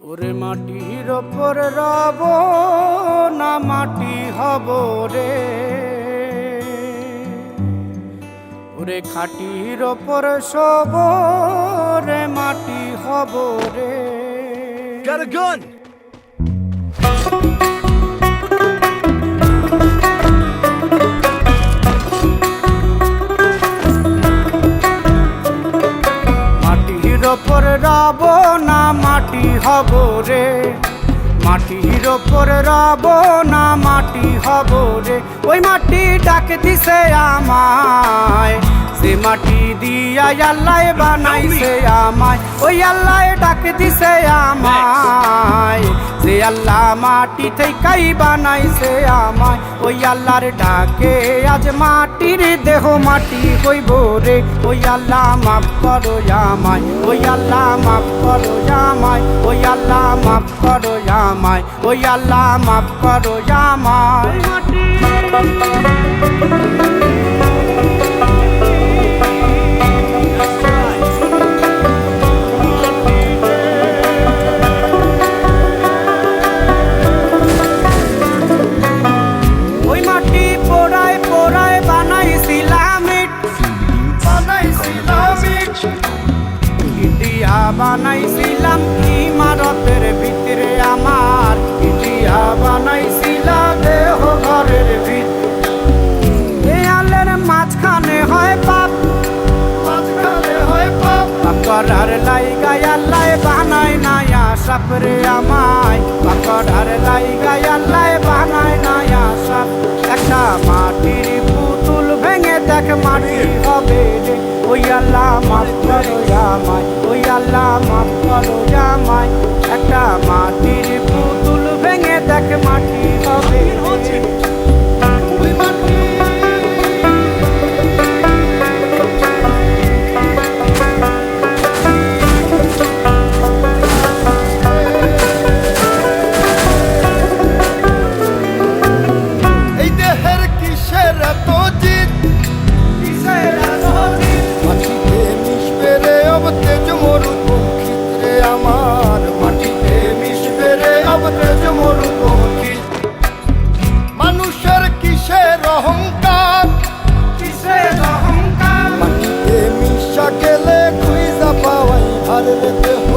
ওরে মাটির ওপর রব না মাটি হব রে, ওরে খাটির ওপর শোব রে মাটি হব রে। Got a gun! মাটির ওপর রব না মাটি হব রে, মাটির ওপর রব না মাটি হব রে। ওই মাটি ডাক দিছে আমায়, সে মাটি দিয়া আল্লাহ বানাইছে আমায়। ওই আল্লাহ ডাক দিছে আমায়, সে আল্লাহ মাটি থেকেই বানাইছে আমায়। ওই আল্লাহর ডাকে আজ মাটির দেহ মাটি হইব রে। ওই আল্লাহ মাফ করো আমায়, ওই আল্লাহ মাফ করো আমায়, ওই আল্লাহ মাফ করো আমায়, ওই আল্লাহ মাফ করো আমায়। বানাইছিলাম ইমারতের ভিতরে আমার, ইটিয়া বানাইছিলাম দেহ ঘরের ভিতরে। দেয়ালের মাঝখানে হয় পাপ, মাঝখানে হয় পাপ, পাপ করার লাইগায় আল্লাহ বানায় না সাপরে আমায়, পাপ করার লাইগায় আল্লাহ বানায় না সাপ। একটা মাটির পুতুল ভেঙে দেখ মাটি হবে রে। ওই আল্লাহ মাফ করো আমায়, ওই আল্লাহ মাফ করো আমায়। একটা মাটির পুতুল ভেঙে দেখ মাটি হবে রে। ওই মাটি এই দেহের কিসের এত জিদ, কিসের এত জিদ, মাটিতে মিশবে রে অব তেজ মরুপঙ্খিত রে আমার, মাটিতে মিশবে রে অব তেজ মরুপঙ্খিত। মানুষের কিসের অহংকার, কিসের অহংকার, মাটিতে মিশা গেলে খুঁজা পাওয়াই ভার রে দেহ,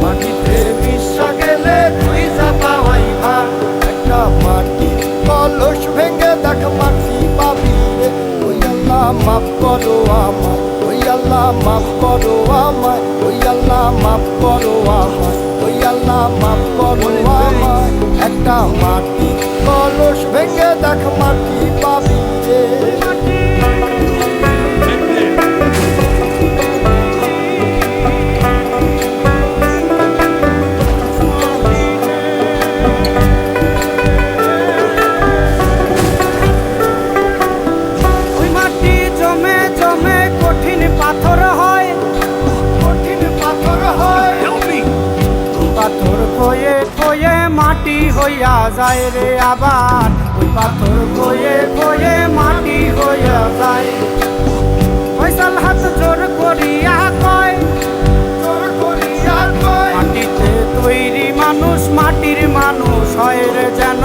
মাটিতে মিশা গেলে খুঁজা পাওয়াই ভার। একটা মাটির কলস ভেঙে দেখ মাটি পাবি রে। ওই আল্লাহ মাফ করো আমায়, ওই আল্লাহ মাফ করো আমায়, ওই আল্লাহ মাফ করো আমায়, ওই আল্লাহ মাফ করো আমায়। একটা মাটির কলস ভেঙে দেখ মাটি পাবি রে। কঠিন পাথর হয়, কঠিন পাথর হয়, পাথর খয়ে খয়ে মাটি হইয়া যায় রে আবার। ওই পাথর খয়ে খয়ে মাটি হইয়া যায়। ফয়সাল হাত জোর করিয়া কয়, জোর করিয়া কয়, মাটিতে তৈরি মানুষ মাটির মানুষ হয় রে যেন।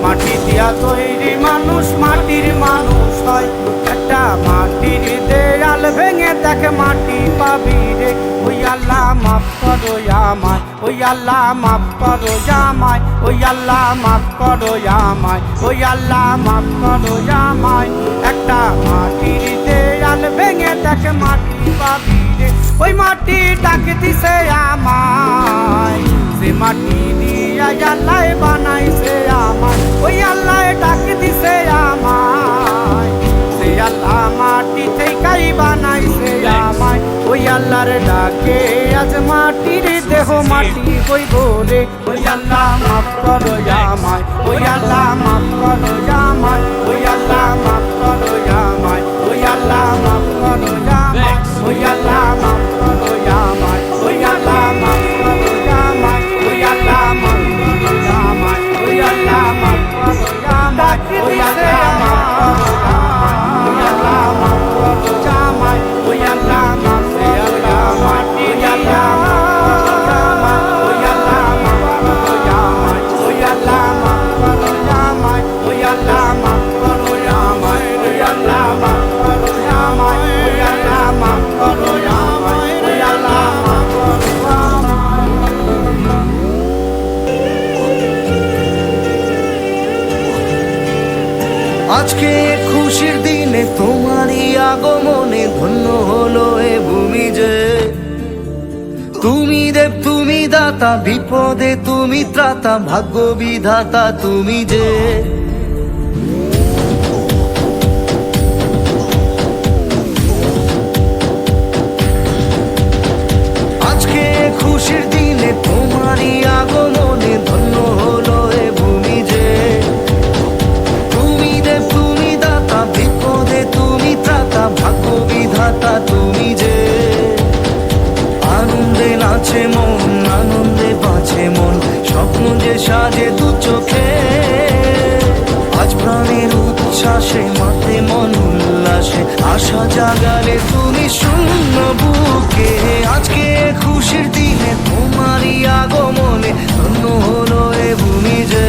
মাটি দিয়া তৈরি মানুষ মাটির মানুষ হয়। একটা মাটির দেয়াল ভেঙে দেখ মাটি পাবি রে। ওই আল্লাহ মাফ করো আমায়, ওই আল্লাহ মাফ করো আমায়, ওই আল্লাহ মাফ করো আমায়, ওই আল্লাহ মাফ করো আমায়। একটা মাটির দেয়াল ভেঙে দেখ মাটি পাবি রে। ওই মাটি ডাক দিছে আমায়, সে মাটি দিয়া আল্লাহ বানাইছে আমায়। ওই আল্লাহ ডাক দিছে আমায়, সে আল্লাহ মাটি থেকেই বানাইছে আমায়। ওই আল্লাহর ডাকে আজ মাটির দেহ মাটি হইব রে। ওই আল্লাহ মাফ করো আমায়, ওই আল্লাহ মাফ করো আমায়, ওই আল্লাহ মাফ করো আমায়, ওই আল্লাহ মাফ করো আমায়, ওই আল্লাহ মাফ করো আমায়, ওই আল্লাহ মাফ করো আমায়, ওই আল্লাহ মাফ করো আমায়, ওই আল্লাহ মাফ করো আমায়, ওই আল্লাহ মাফ করো আমায়, ওই আল্লাহ মাফ করো আমায়, ওই আল্লাহ মাফ করো আমায়, ওই আল্লাহ মাফ করো আমায়, ওই আল্লাহ আজকে খুশির দিনে তোমারই আগমনে ধন্য হলো এ ভূমি যে। তুমি দেব তুমি দাতা, বিপদে তুমি ত্রাতা, ভাগ্য বিধাতা তুমি যে। আজকে খুশির দিনে তোমারই আগমনে ধন্য হলো এ ভূমি যে। তুমি দেব তুমি দাতা, বিপদে তুমি ত্রাতা, ভাগ্য বিধাতা তুমি যে। আনন্দে নাচে মন, আনন্দে বাঁচে মন, স্বপ্ন যে সাজে দু চোখে। আজ প্রাণের উচ্ছ্বাসে মাতে মন উল্লাসে, আশা জাগালে তুমি শূন্য বুকে। আজকে খুশির দিনে তোমারই আগমনে ধন্য হলো এ ভূমি যে।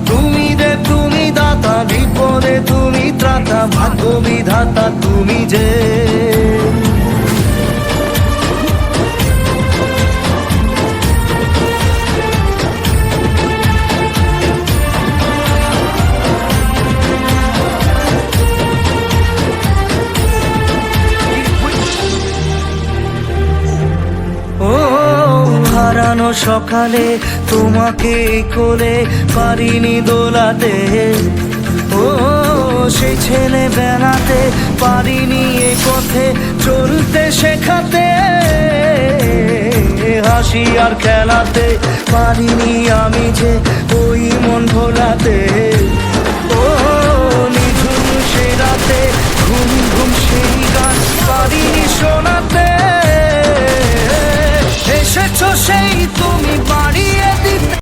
তুমি দেব তুমি দাতা, বিপদে তুমি ত্রাতা, ভাগ্য বিধাতা তুমি যে। ও হারানো সকালে তোমাকে কোলে পারিনি দোলাতে। ও সেই ছেলে বেড়াতে পারিনি এ পথে চলতে শেখাতে। হাসি আর খেলাতে পারিনি আমি যে, ও